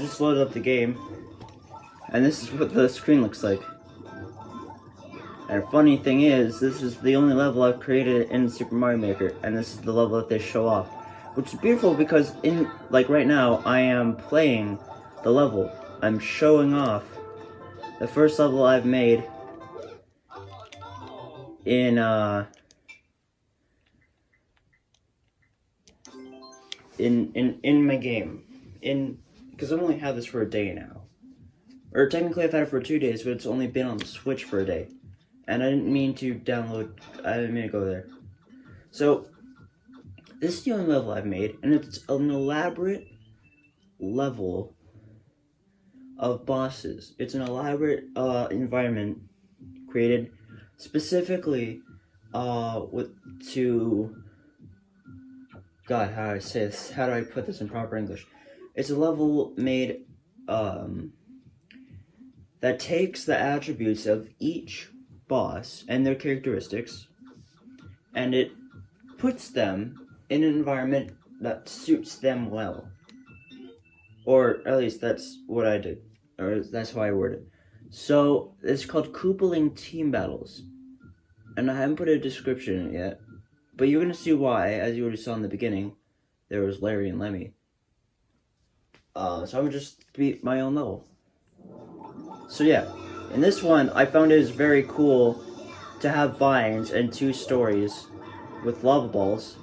just loaded up the game, and this is what the screen looks like. And the funny thing is, this is the only level I've created in Super Mario Maker, and this is the level that they show off. Which is beautiful because right now, I am playing the level. I'm showing off the first level I've made in my game. Because I've only had this for a day now. Or technically I've had it for 2 days, but it's only been on the Switch for a day. And I didn't mean to go there. So, this is the only level I've made, and it's an elaborate level of bosses. It's an elaborate environment created specifically God, how do I say this? How do I put this in proper English? It's a level made that takes the attributes of each boss and their characteristics, and it puts them in an environment that suits them well. Or at least that's what I did, or that's how I worded it. So it's called Koopaling Team Battles, and I haven't put a description in it yet, but you're gonna see why. As you already saw in the beginning, there was Larry and Lemmy. So I would just beat my own level. So yeah, in this one, I found it is very cool to have vines and 2 stories with lava balls.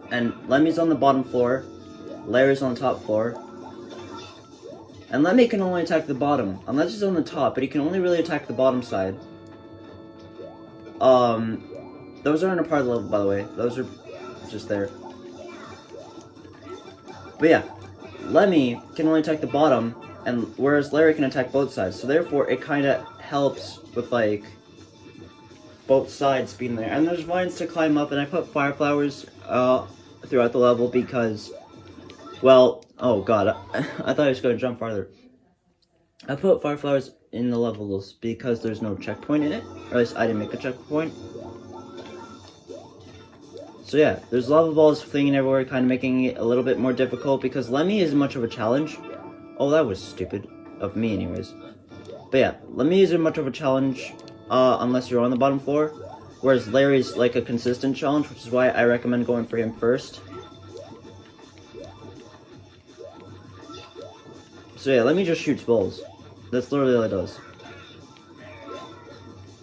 And Lemmy's on the bottom floor, Larry's on the top floor. And Lemmy can only attack the bottom, unless he's on the top, but he can only really attack the bottom side. Those aren't a part of the level, by the way. Those are just there. But yeah, Lemmy can only attack the bottom, and whereas Larry can attack both sides. So therefore, it kind of helps with, like, both sides being there. And there's vines to climb up, and I put fire flowers throughout the level because, well, oh god, I thought I was going to jump farther. I put fire flowers in the levels because there's no checkpoint in it, or at least I didn't make a checkpoint. So yeah, there's lava balls flinging everywhere, kind of making it a little bit more difficult because Lemmy isn't much of a challenge. Oh, that was stupid. Of me, anyways. But yeah, Lemmy isn't much of a challenge unless you're on the bottom floor. Whereas Larry's like a consistent challenge, which is why I recommend going for him first. So yeah, Lemmy just shoots balls. That's literally all it does.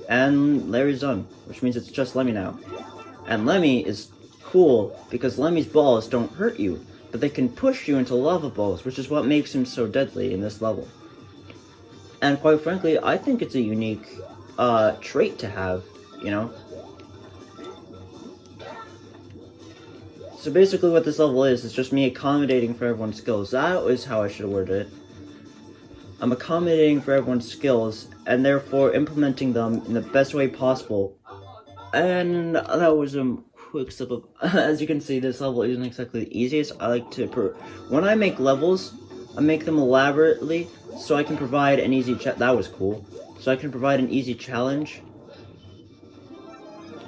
And Larry's done, which means it's just Lemmy now. And Lemmy is cool because Lemmy's balls don't hurt you, but they can push you into lava balls, which is what makes him so deadly in this level. And quite frankly, I think it's a unique trait to have, you know? So basically what this level is just me accommodating for everyone's skills. That was how I should have worded it. I'm accommodating for everyone's skills, and therefore implementing them in the best way possible. And that was a quick step up. As you can see, this level isn't exactly the easiest. I like to, when I make levels, I make them elaborately, so I can provide an easy that was cool. So I can provide an easy challenge.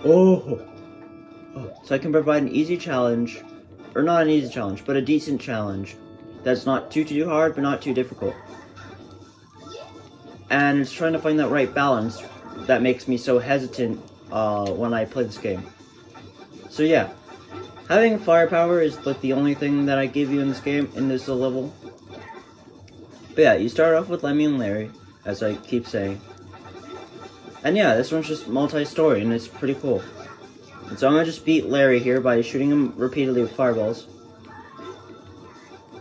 So I can provide an easy challenge, or not an easy challenge, but a decent challenge. That's not too hard, but not too difficult. And it's trying to find that right balance that makes me so hesitant when I play this game. So yeah, having firepower is like the only thing that I give you in this game, in this level. But yeah, you start off with Lemmy and Larry, as I keep saying. And yeah, this one's just multi-story, and it's pretty cool. And so I'm gonna just beat Larry here by shooting him repeatedly with fireballs.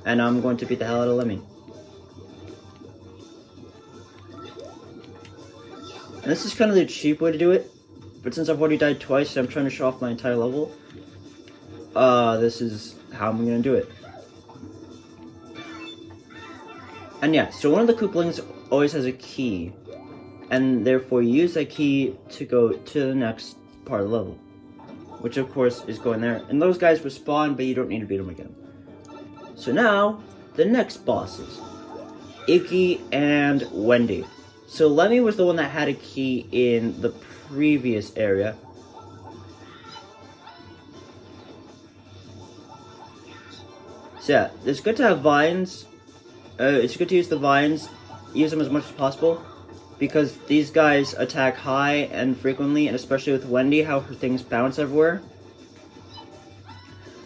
And I'm going to beat the hell out of Lemmy. And this is kind of the cheap way to do it, but since I've already died twice, I'm trying to show off my entire level. This is how I'm gonna do it. And yeah, so one of the Koopalings always has a key, and therefore you use that key to go to the next part of the level, which of course is going there. And those guys respawn, but you don't need to beat them again. So now, the next bosses, Iggy and Wendy. So Lemmy was the one that had a key in the previous area. So yeah, it's good to have vines it's good to use the vines, use them as much as possible, because these guys attack high and frequently, and especially with Wendy, how her things bounce everywhere.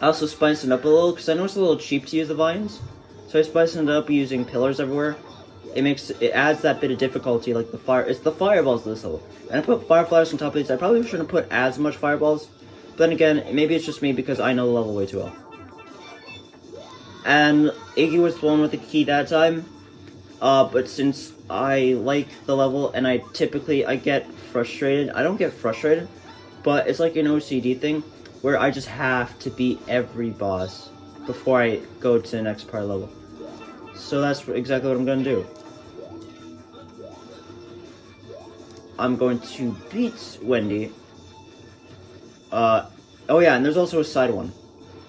I also spiced it up a little, because I know it's a little cheap to use the vines, so I spiced it up using pillars everywhere. It adds that bit of difficulty, like the fire. It's the fireballs this level, and I put fireflies on top of these. I probably shouldn't put as much fireballs, but then again, maybe it's just me because I know the level way too well. And Iggy was the one with the key that time, but since I like the level and I get frustrated. I don't get frustrated, but it's like an OCD thing where I just have to beat every boss before I go to the next part of the level. So that's exactly what I'm gonna do. I'm going to beat Wendy. Oh yeah, and there's also a side one.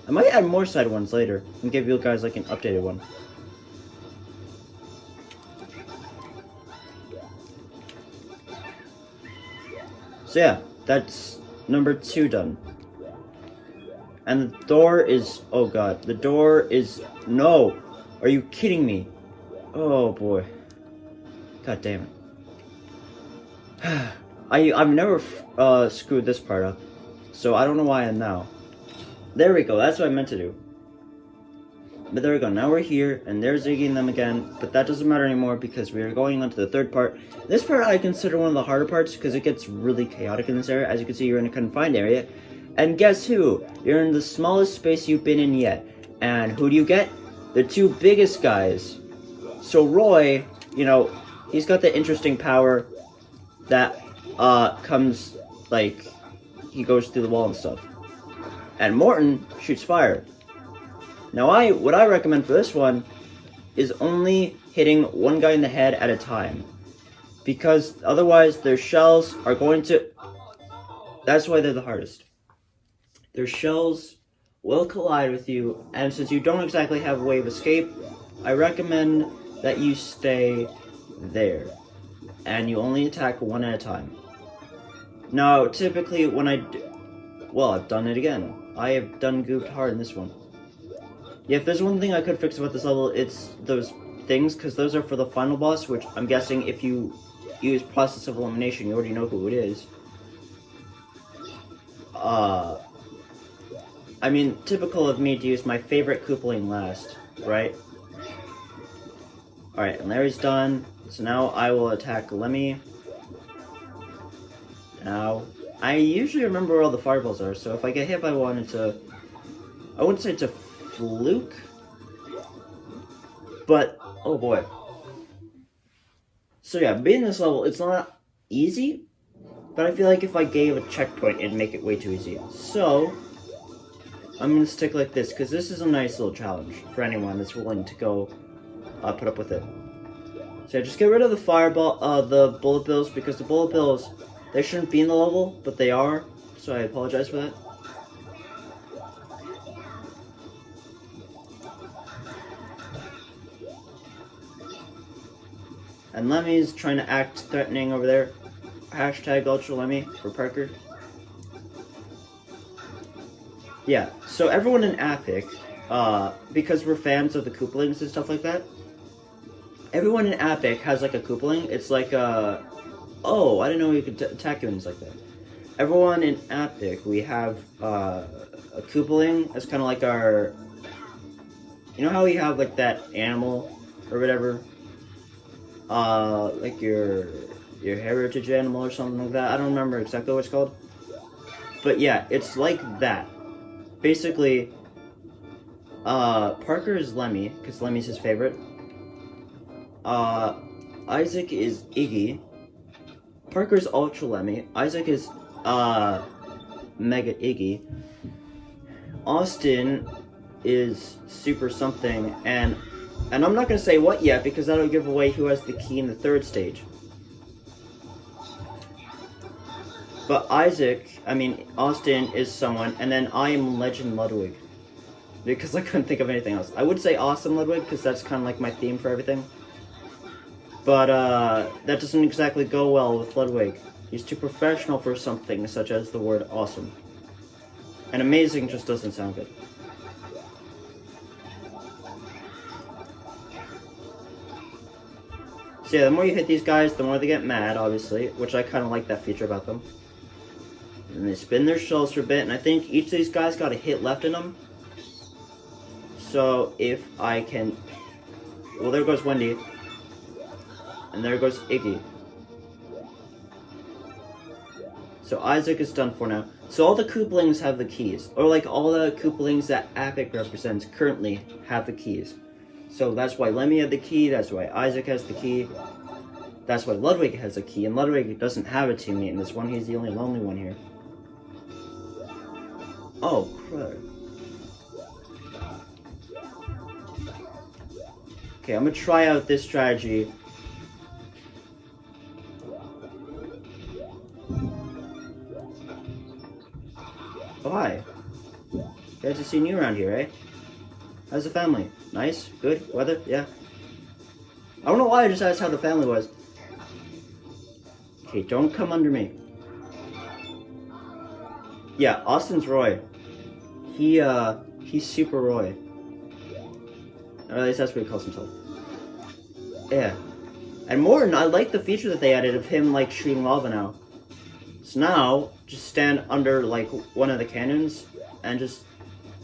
I might add more side ones later and give you guys like an updated one. So yeah, that's number 2 done. And the door is, oh god, the door is, no! Are you kidding me? Oh boy. God damn it. I've never screwed this part up, so I don't know why I am now. There we go, that's what I meant to do. But there we go, now we're here, and there's Iggy and them again, but that doesn't matter anymore because we are going on to the 3rd part. This part I consider one of the harder parts because it gets really chaotic in this area. As you can see, you're in a confined area. And guess who? You're in the smallest space you've been in yet. And who do you get? The 2 biggest guys. So Roy, you know, he's got the interesting power that comes, like, he goes through the wall and stuff. And Morton shoots fire. Now what I recommend for this one is only hitting one guy in the head at a time. Because otherwise their shells are going to... That's why they're the hardest. Their shells will collide with you, and since you don't exactly have a way of escape, I recommend that you stay there. And you only attack one at a time. Now, typically when well, I've done it again. I have done goofed hard in this one. Yeah, if there's one thing I could fix about this level, it's those things, because those are for the final boss, which I'm guessing if you use process of elimination, you already know who it is. I mean, typical of me to use my favorite Koopaling last, right? Alright, and Larry's done, so now I will attack Lemmy. Now, I usually remember where all the fireballs are, so if I get hit by one, I wouldn't say it's a fluke, but, oh boy. So yeah, beating this level, it's not easy, but I feel like if I gave a checkpoint, it'd make it way too easy. So, I'm gonna stick like this, because this is a nice little challenge for anyone that's willing to go put up with it. So yeah, just get rid of the fireball, the bullet bills, because the bullet bills, they shouldn't be in the level, but they are, so I apologize for that. And Lemmy's trying to act threatening over there. Hashtag Ultra Lemmy for Parker. Yeah, so everyone in Epic, because we're fans of the Koopalings and stuff like that, everyone in Epic has like a Koopaling. It's like a... Oh, I didn't know you could attack humans like that. Everyone in Epic, we have a Koopaling. That's kind of like our... You know how we have like that animal or whatever? Like your heritage animal or something like that. I don't remember exactly what it's called. But yeah, it's like that. Basically, Parker is Lemmy, because Lemmy's his favorite. Isaac is Iggy. Parker's Ultra Lemmy. Isaac is, Mega Iggy. Austin is Super Something, and I'm not going to say what yet, because that'll give away who has the key in the 3rd stage. But Austin is someone, and then I am Legend Ludwig. Because I couldn't think of anything else. I would say Awesome Ludwig, because that's kind of like my theme for everything. But, that doesn't exactly go well with Ludwig. He's too professional for something such as the word awesome. And amazing just doesn't sound good. So yeah, the more you hit these guys, the more they get mad, obviously, which I kind of like that feature about them. And they spin their shells for a bit, and I think each of these guys got a hit left in them. So if I can... Well, there goes Wendy. And there goes Iggy. So Isaac is done for now. So all the Koopalings have the keys. Or like all the Koopalings that Epic represents currently have the keys. So that's why Lemmy had the key, that's why Isaac has the key. That's why Ludwig has a key, and Ludwig doesn't have a teammate in this one, he's the only lonely one here. Oh, crud. Okay, I'm gonna try out this strategy. Oh, hi. Glad to see you around here, eh? How's the family? Nice? Good? Weather? Yeah? I don't know why I just asked how the family was. Okay, don't come under me. Yeah, Austin's Roy. He's Super Roy. Or at least that's what he calls himself. Yeah. And Morton, I like the feature that they added of him, like, shooting lava now. So now, just stand under, like, one of the cannons, and just...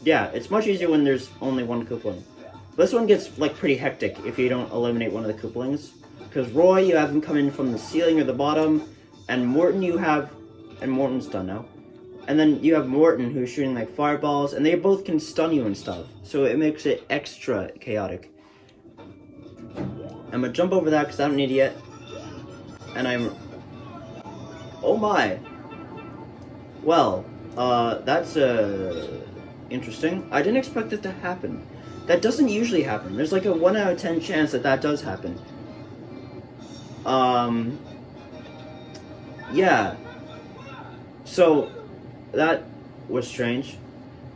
Yeah, it's much easier when there's only one Koopaling. This one gets, like, pretty hectic if you don't eliminate one of the Koopalings. Because Roy, you have him come in from the ceiling or the bottom, and Morton you have... And Morton's done now. And then you have Morton who's shooting, like, fireballs, and they both can stun you and stuff. So it makes it extra chaotic. I'm gonna jump over that because I'm an idiot. And I'm... Oh my! Well, that's, interesting. I didn't expect it to happen. That doesn't usually happen. There's like a 1 out of 10 chance that that does happen. Yeah. So, that was strange.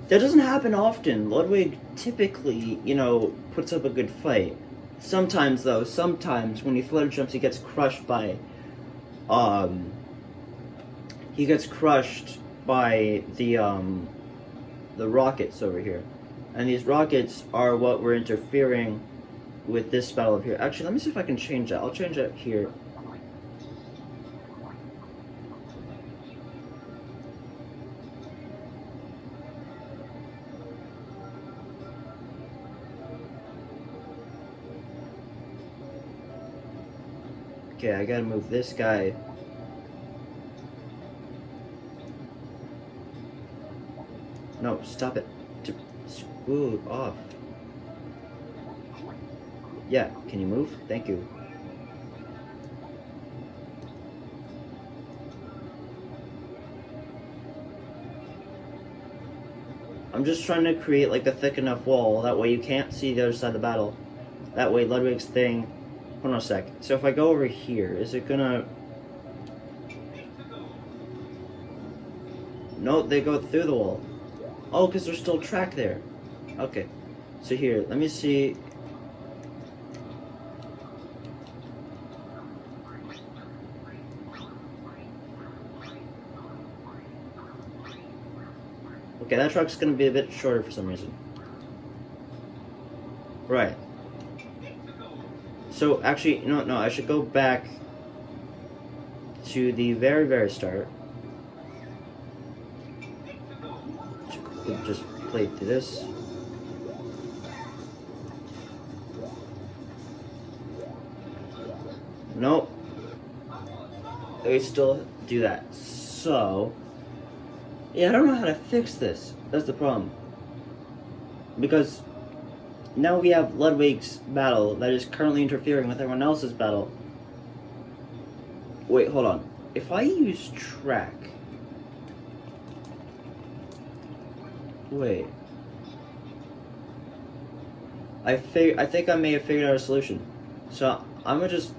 That doesn't happen often. Ludwig typically, you know, puts up a good fight. Sometimes, though, when he flutter jumps, he gets crushed by, the rockets over here. And these rockets are what were interfering with this battle up here. Actually, let me see if I can change that. I'll change that here. Okay, I gotta move this guy. No, stop it. Screw off. Yeah, can you move? Thank you. I'm just trying to create like a thick enough wall, that way you can't see the other side of the battle. That way Ludwig's thing... Hold on a sec. So if I go over here, is it gonna... No, they go through the wall. Oh, because there's still track there. Okay. So here, let me see... Okay, that truck's gonna be a bit shorter for some reason. Right. So, actually, no, I should go back to the very, very start. Just play through this. Nope. They still do that. So... Yeah, I don't know how to fix this. That's the problem. Because now we have Ludwig's battle that is currently interfering with everyone else's battle. Wait, hold on. If I use track... Wait. I think I may have figured out a solution. So, I'm gonna just...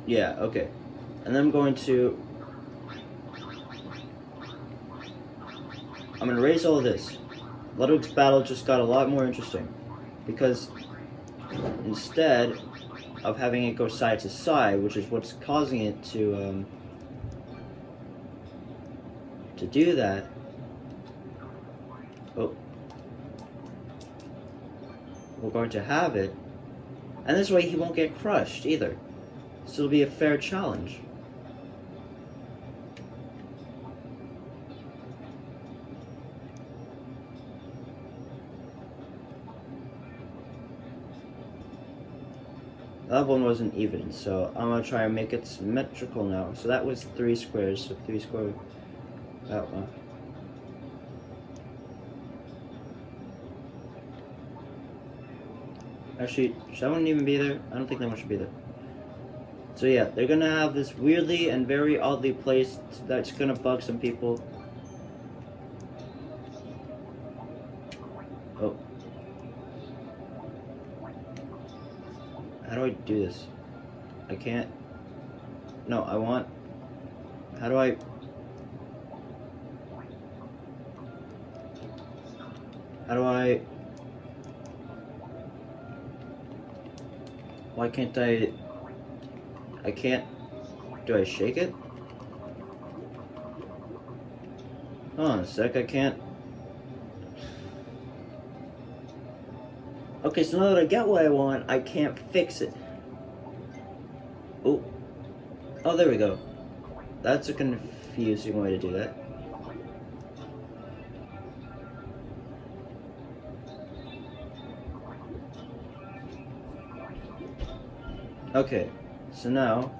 Yeah, okay. And then I'm going to... I'm gonna erase all of this. Ludwig's battle just got a lot more interesting. Because instead of having it go side to side, which is what's causing it to do that... Oh. We're going to have it And this way he won't get crushed either. So it'll be a fair challenge. That one wasn't even, so I'm gonna try and make it symmetrical now. So that was 3 squares, so 3 squared that one. Actually, should that one even be there? I don't think that one should be there. So yeah, they're gonna have this weirdly and very oddly placed that's gonna bug some people. Oh. How do I do this? I can't. No, I want. How do I. How do I. Why can't I. I can't. Do I shake it? Hold on a sec, I can't. Okay, so now that I get what I want, I can't fix it. Oh. Oh, there we go. That's a confusing way to do that. Okay, so now...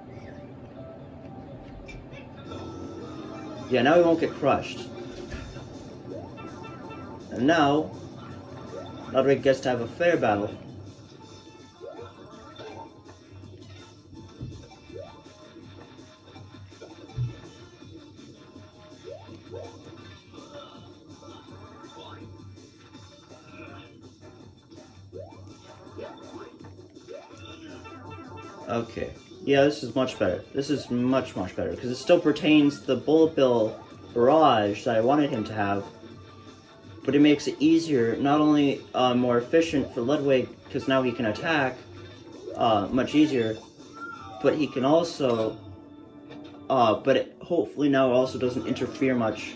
Yeah, now we won't get crushed. And now... Ludwig gets to have a fair battle. Okay. Yeah, this is much better. This is much better, because it still pertains to the Bullet Bill barrage that I wanted him to have. But it makes it easier, not only more efficient for Ludwig, because now he can attack much easier, but he can also, but it hopefully now also doesn't interfere much.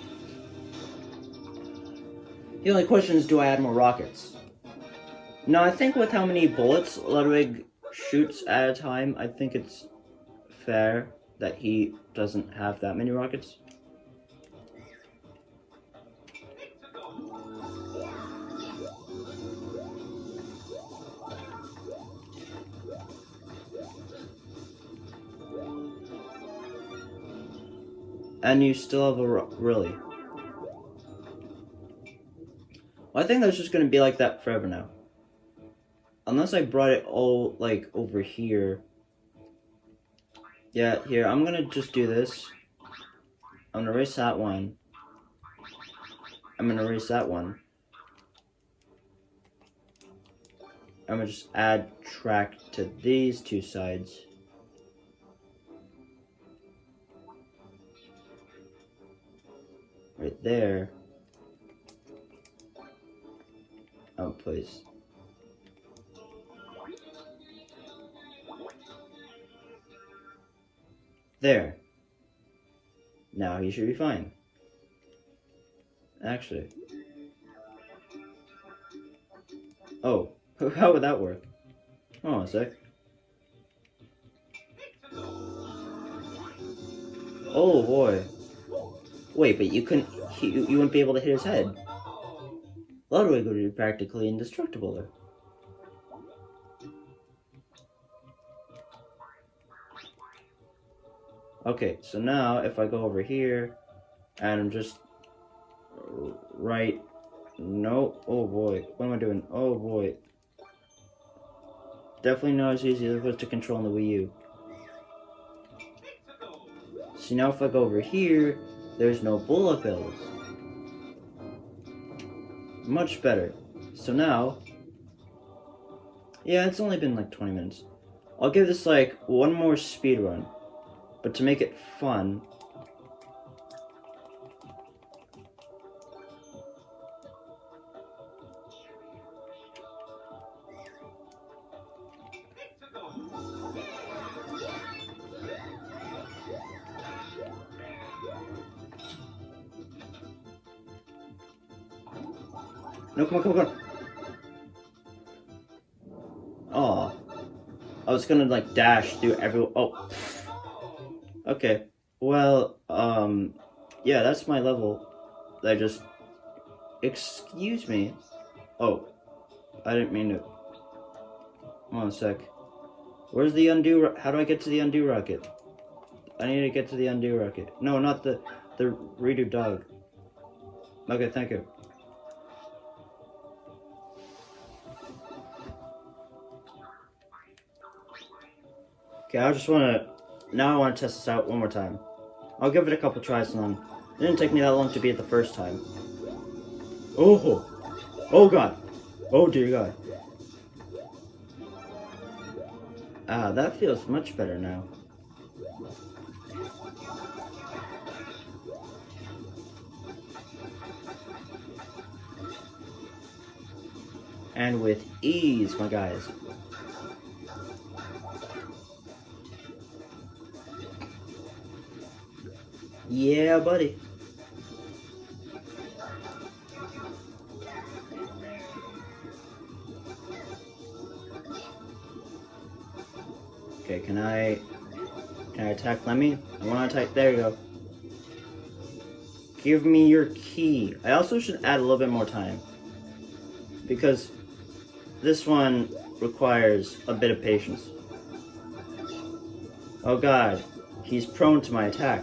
The only question is, do I add more rockets? No, I think with how many bullets Ludwig shoots at a time, I think it's fair that he doesn't have that many rockets. And you still have a really. Well, I think that's just gonna be like that forever now. Unless I brought it all, like, over here. Yeah, here, I'm gonna just do this. I'm gonna erase that one. I'm gonna erase that one. I'm gonna just add track to these two sides. Right there. Oh, please. There. Now he should be fine. Actually. Oh, how would that work? Hold on a sec. Oh boy. Wait, but you couldn't. You wouldn't be able to hit his head. Ludwig would be practically indestructible there. Okay, so now if I go over here and I'm just right. No. Oh boy. What am I doing? Oh boy. Definitely not as easy as it was to control in the Wii U. See, now if I go over here, there's no bullet bills. Much better. So now, yeah, it's only been like 20 minutes. I'll give this like one more speed run, but to make it fun. No, come on, come on, come on. Aw. I was gonna like dash through every. Oh. Okay. Well, yeah, that's my level. I just. Excuse me. Oh, I didn't mean to. Hold on a sec. Where's the undo? How do I get to the undo rocket? I need to get to the undo rocket. No, not the redo dog. Okay, thank you. Okay, I just wanna. Now I wanna test this out one more time. I'll give it a couple tries and then. It didn't take me that long to beat it the first time. Oh! Oh god! Oh dear god. Ah, that feels much better now. And with ease, my guys. Yeah, buddy. Okay, can I attack Lemmy? I want to attack. There you go. Give me your key. I also should add a little bit more time, because this one requires a bit of patience. Oh god, he's prone to my attack.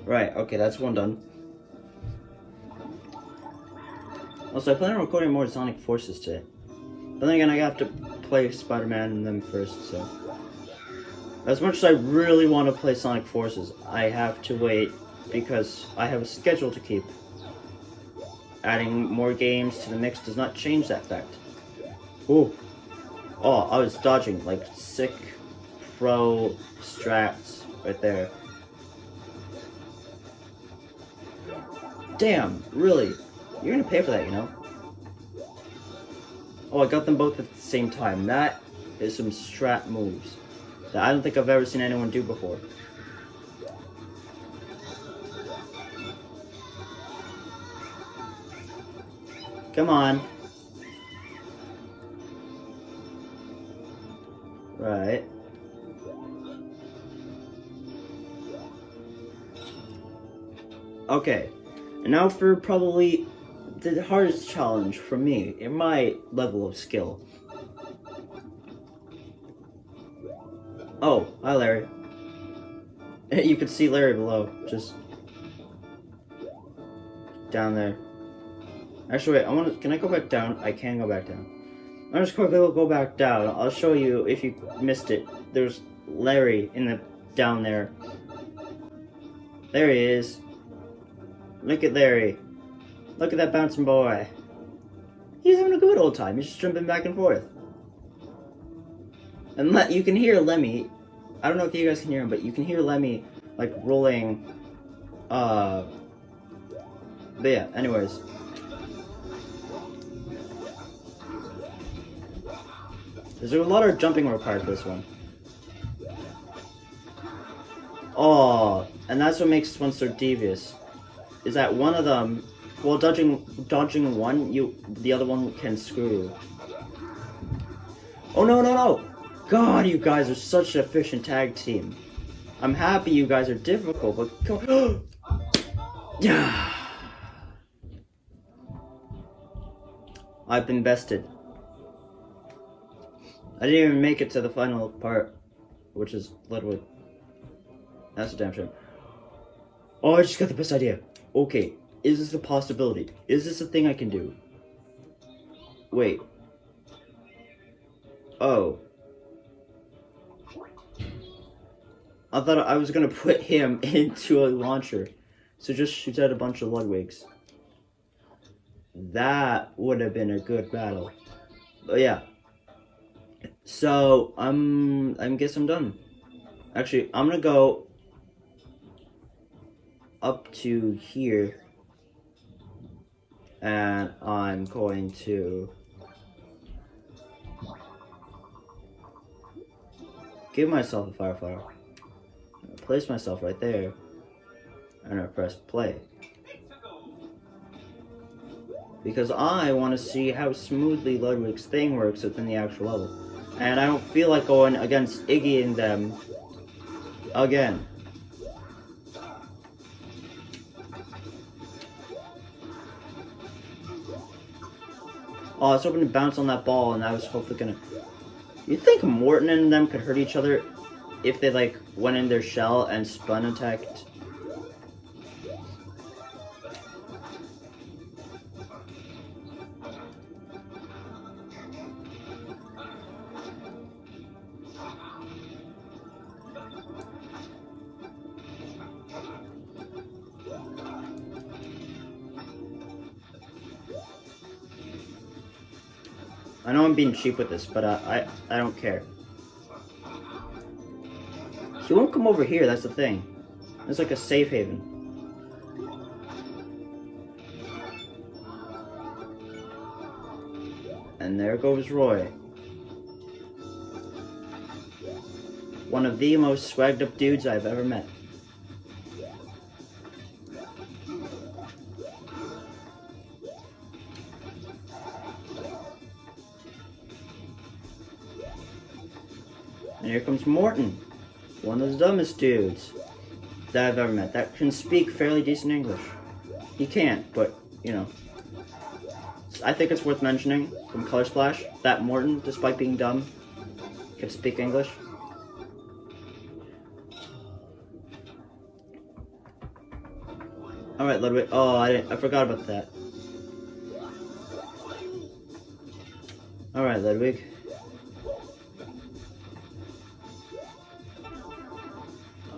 Right, okay, that's one done. Also, I plan on recording more Sonic Forces today. But then again, I have to play Spider-Man and them first, so... As much as I really want to play Sonic Forces, I have to wait because I have a schedule to keep. Adding more games to the mix does not change that fact. Ooh. Oh, I was dodging, like, sick pro strats right there. Damn, really? You're gonna pay for that, you know? Oh, I got them both at the same time. That is some strat moves that I don't think I've ever seen anyone do before. Come on. Right. Okay. And now for probably the hardest challenge for me in my level of skill. Oh, hi Larry. You can see Larry below, just down there. Actually, wait, can I go back down? I can go back down. I'm just gonna go back down. I'll show you if you missed it. There's Larry down there. There he is. Look at Larry. Look at that bouncing boy. He's having a good old time. He's just jumping back and forth. And you can hear Lemmy. I don't know if you guys can hear him, but you can hear Lemmy like rolling. But yeah. Anyways. There's a lot of jumping required for this one. Oh, and that's what makes this one so devious. Is that one of them, while dodging one, the other one can screw. Oh no! God, you guys are such an efficient tag team. I'm happy you guys are difficult, but come yeah. I've been bested. I didn't even make it to the final part, which is Ludwig. That's a damn shame. Oh, I just got the best idea. Okay, is this a possibility? Is this a thing I can do? Wait. Oh. I thought I was gonna put him into a launcher. So just shoot out a bunch of Ludwigs. That would have been a good battle. But yeah. So, I guess I'm done. Actually, I'm gonna go up to here. And I'm going to give myself a fire flower. Place myself right there. And I press play. Because I want to see how smoothly Ludwig's thing works within the actual level. And I don't feel like going against Iggy and them again. Oh, I was hoping to bounce on that ball, and I was hopefully gonna... You think Morton and them could hurt each other if they, like, went in their shell and spun attacked? I know I'm being cheap with this, but I don't care. He won't come over here, that's the thing. It's like a safe haven. And there goes Roy. One of the most swagged up dudes I've ever met. And here comes Morton, one of the dumbest dudes that I've ever met, that can speak fairly decent English. He can't, but, you know. I think it's worth mentioning from Color Splash that Morton, despite being dumb, can speak English. Alright, Ludwig. Oh, I forgot about that. Alright, Ludwig.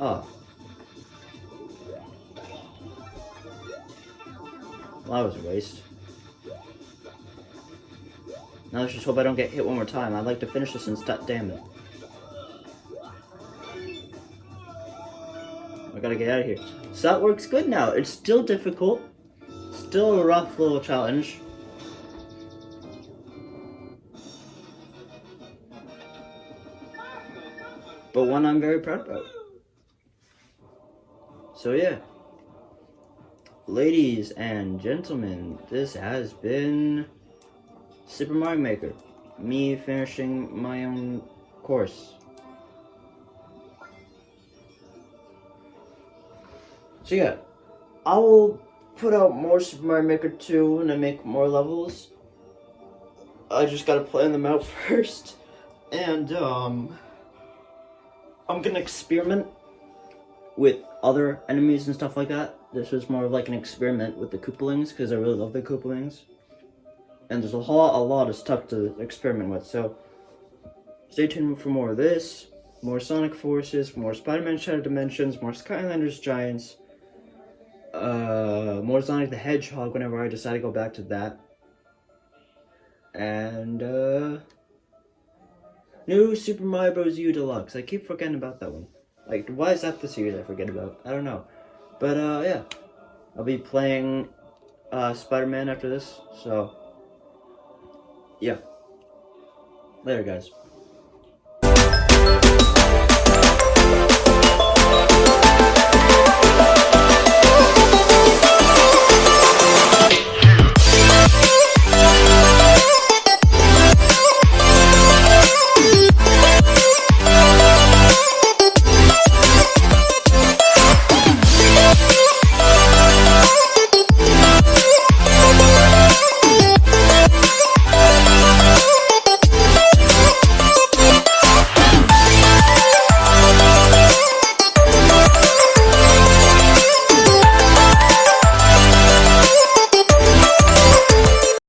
Oh. Well, that was a waste. Now let's just hope I don't get hit one more time. I'd like to finish this and damn it. I gotta get out of here. So that works good now. It's still difficult. Still a rough little challenge. But one I'm very proud about. So yeah. Ladies and gentlemen, this has been Super Mario Maker. Me finishing my own course. So yeah, I will put out more Super Mario Maker 2 and I make more levels. I just gotta plan them out first. And I'm gonna experiment with other enemies and stuff like that. This was more of like an experiment with the Koopalings because I really love the Koopalings. And there's a lot of stuff to experiment with, so stay tuned for more of this, more Sonic Forces, more Spider-Man Shattered Dimensions, more Skylanders Giants, more Sonic the Hedgehog whenever I decide to go back to that, and new Super Mario Bros. U Deluxe. I keep forgetting about that one. Like, why is that the series I forget about? I don't know. But yeah, I'll be playing Spider-Man after this, so yeah. Later, guys.